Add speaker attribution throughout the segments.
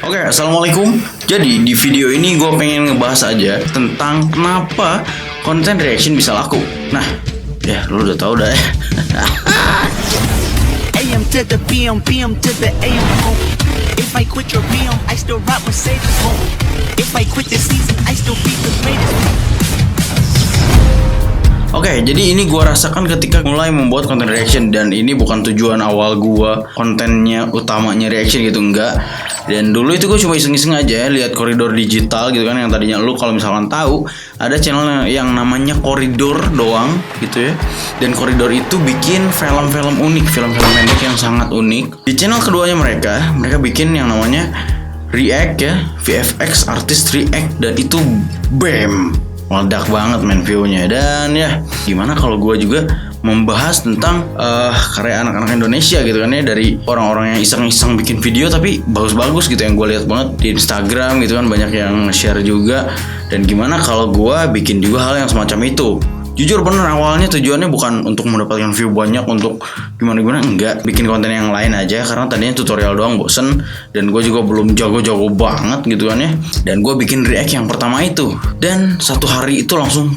Speaker 1: Oke, assalamualaikum. Jadi di video ini gue pengen ngebahas aja tentang kenapa konten reaction bisa laku. Nah, ya lu udah tahu dah ya.
Speaker 2: AM to the PM, PM to the AM. If I quit your PM, I still rock Mercedes. If I quit this season, I still be the greatest.
Speaker 1: Oke, jadi ini gue rasakan ketika mulai membuat konten reaction. Dan ini bukan tujuan awal gue kontennya utamanya reaction gitu, enggak. Dan dulu itu gue cuma iseng-iseng aja lihat Koridor Digital gitu kan, yang tadinya lu kalau misalkan tahu ada channel yang namanya Koridor doang gitu ya. Dan Koridor itu bikin film-film unik, film-film pendek yang sangat unik. Di channel keduanya mereka bikin yang namanya React ya, VFX Artist React, dan itu BAM, meledak banget main view-nya. Dan ya gimana kalau gue juga membahas tentang karya anak-anak Indonesia gitu kan ya, dari orang-orang yang iseng-iseng bikin video tapi bagus-bagus gitu, yang gue lihat banget di Instagram gitu kan, banyak yang share juga. Dan gimana kalau gue bikin juga hal yang semacam itu. Jujur bener, awalnya tujuannya bukan untuk mendapatkan view banyak, untuk gimana-gimana, enggak. Bikin konten yang lain aja, karena tadinya tutorial doang bosen. Dan gue juga belum jago-jago banget gitu kan ya. Dan gue bikin react yang pertama itu. Dan satu hari itu langsung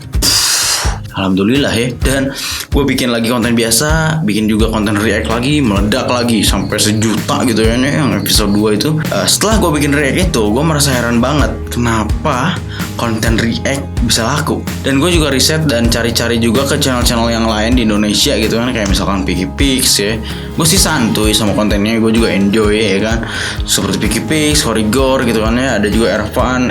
Speaker 1: alhamdulillah ya. Dan gue bikin lagi konten biasa, bikin juga konten react lagi, meledak lagi sampai 1 juta gitu ya, yang episode 2 itu. Setelah gue bikin react itu, gue merasa heran banget kenapa konten react bisa laku. Dan gue juga riset dan cari-cari juga ke channel-channel yang lain di Indonesia gitu kan, kayak misalkan PikiPix ya. Gue sih santuy sama kontennya, gue juga enjoy ya kan, seperti PikiPix, Korigor gitu kan ya. Ada juga Erpan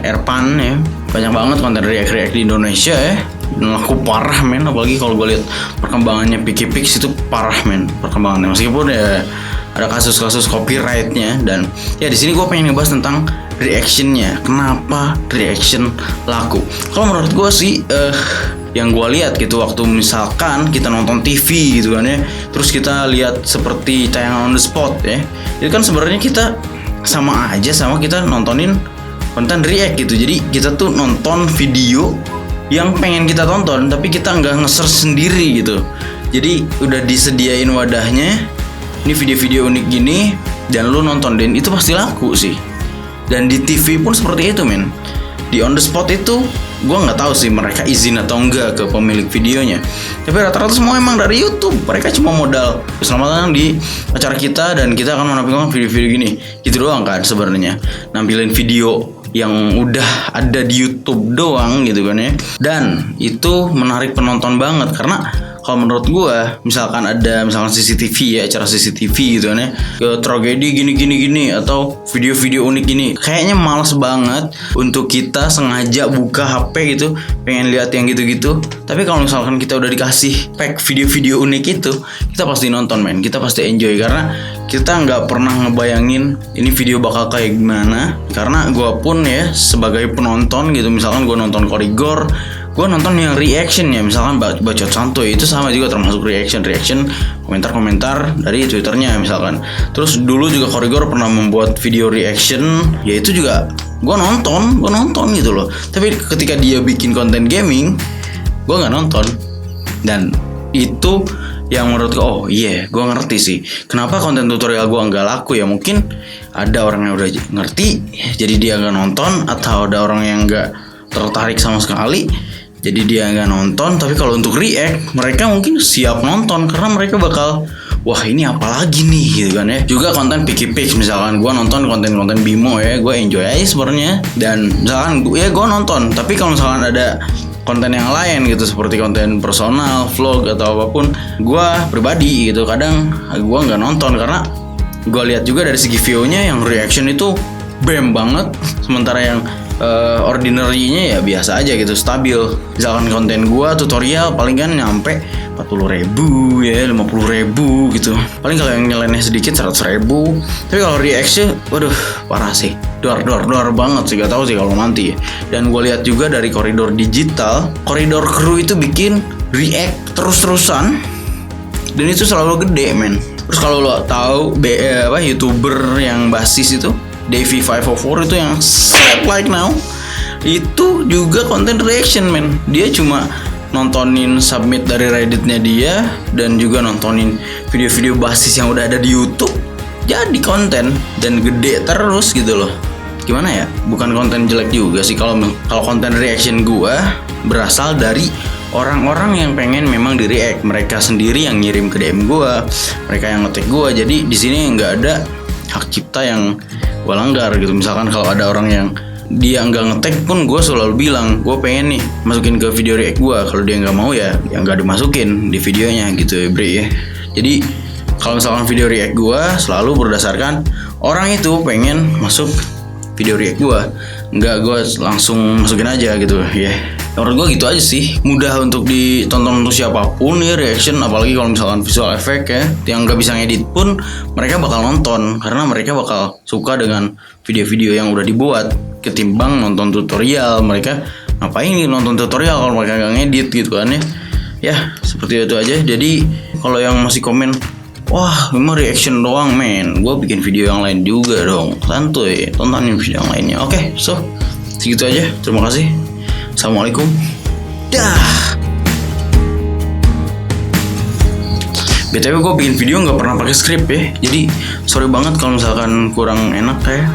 Speaker 1: ya. Banyak banget konten react di Indonesia ya. Laku parah men, apalagi kalau gue lihat perkembangannya PikiPix itu parah men perkembangannya, meskipun ya ada kasus-kasus copyrightnya. Dan ya di sini gue pengen ngebahas tentang reactionnya, kenapa reaction laku. Kalau menurut gue sih yang gue lihat gitu, waktu misalkan kita nonton TV gitu kan ya, terus kita lihat seperti tayangan on the spot ya, itu kan sebenarnya kita sama aja sama kita nontonin konten react gitu. Jadi kita tuh nonton video yang pengen kita tonton, tapi kita nggak nge-search sendiri gitu. Jadi udah disediain wadahnya, ini video-video unik gini, dan lu nonton, dan itu pasti laku sih. Dan di TV pun seperti itu men. Di on the spot itu gue nggak tahu sih mereka izin atau enggak ke pemilik videonya, tapi rata-rata semua emang dari YouTube. Mereka cuma modal selamat datang di acara kita, dan kita akan menampilkan video-video gini gitu doang kan, sebenarnya nampilin video yang udah ada di YouTube doang gitu kan ya. Dan itu menarik penonton banget, karena kalau menurut gue misalkan CCTV ya, acara CCTV gitu kan ya, tragedi gini atau video-video unik gini, kayaknya males banget untuk kita sengaja buka HP gitu pengen lihat yang gitu-gitu. Tapi kalau misalkan kita udah dikasih pack video-video unik itu, kita pasti nonton men, kita pasti enjoy, karena kita nggak pernah ngebayangin ini video bakal kayak gimana. Karena gue pun ya sebagai penonton gitu, misalkan gue nonton Korigor, gue nonton yang reaction ya, misalkan bacot santuy itu sama juga termasuk reaction komentar dari Twitternya misalkan. Terus dulu juga Korigor pernah membuat video reaction, ya itu juga gue nonton gitu loh. Tapi ketika dia bikin konten gaming, gue nggak nonton. Dan itu yang menurut gue, gue ngerti sih kenapa konten tutorial gue nggak laku ya. Mungkin ada orang yang udah ngerti jadi dia nggak nonton, atau ada orang yang nggak tertarik sama sekali jadi dia nggak nonton. Tapi kalau untuk react, mereka mungkin siap nonton, karena mereka bakal, wah ini apa lagi nih gitu kan ya. Juga konten PikiPix, misalkan gue nonton konten Bimo ya, gue enjoy aja sebenarnya. Dan misalkan ya gue nonton, tapi kalau misalkan ada konten yang lain gitu, seperti konten personal, vlog atau apapun, gue pribadi gitu kadang gue nggak nonton, karena gue lihat juga dari segi view-nya yang reaction itu bam banget, sementara yang ordinary-nya ya biasa aja gitu, stabil. Misalkan konten gue tutorial paling kan nyampe 40.000 ya, 50.000 gitu. Paling kalau yang nyeleneh sedikit 100.000. Tapi kalau reaction, waduh parah sih, dor banget sih, gak tahu sih kalau nanti ya. Dan gue lihat juga dari Koridor Digital, Koridor Crew itu bikin react terus-terusan, dan itu selalu gede men. Terus kalau lo tahu YouTuber yang basis itu Davy504 itu yang set like now, itu juga konten reaction men. Dia cuma nontonin submit dari Redditnya dia, dan juga nontonin video-video basis yang udah ada di YouTube, jadi konten dan gede terus gitu loh. gimana ya, bukan konten jelek juga sih. Kalau konten reaction gue berasal dari orang-orang yang pengen memang di react, mereka sendiri yang ngirim ke DM gue, mereka yang nge-tag gue. Jadi di sini nggak ada hak cipta yang gue langgar gitu. Misalkan kalau ada orang yang dia nggak nge-tag pun, gue selalu bilang gue pengen nih masukin ke video react gue. Kalau dia nggak mau ya nggak dimasukin di videonya gitu ya bre ya. Jadi kalau misalkan video react gue selalu berdasarkan orang itu pengen masuk video react gue, nggak gue langsung masukin aja gitu ya. Menurut gue gitu aja sih, mudah untuk ditonton untuk siapapun ya reaction. Apalagi kalau misalkan visual effect ya, yang nggak bisa ngedit pun mereka bakal nonton, karena mereka bakal suka dengan video-video yang udah dibuat ketimbang nonton tutorial. Mereka ngapain nih nonton tutorial kalau mereka nggak ngedit gitu kan ya. Ya seperti itu aja. Jadi kalau yang masih komen, wah memang reaction doang men, gue bikin video yang lain juga dong, santuy, tontonin video yang lainnya. Oke, so segitu aja, terima kasih. Assalamualaikum. Dah. BTW gue bikin video nggak pernah pakai skrip ya, jadi sorry banget kalau misalkan kurang enak ya.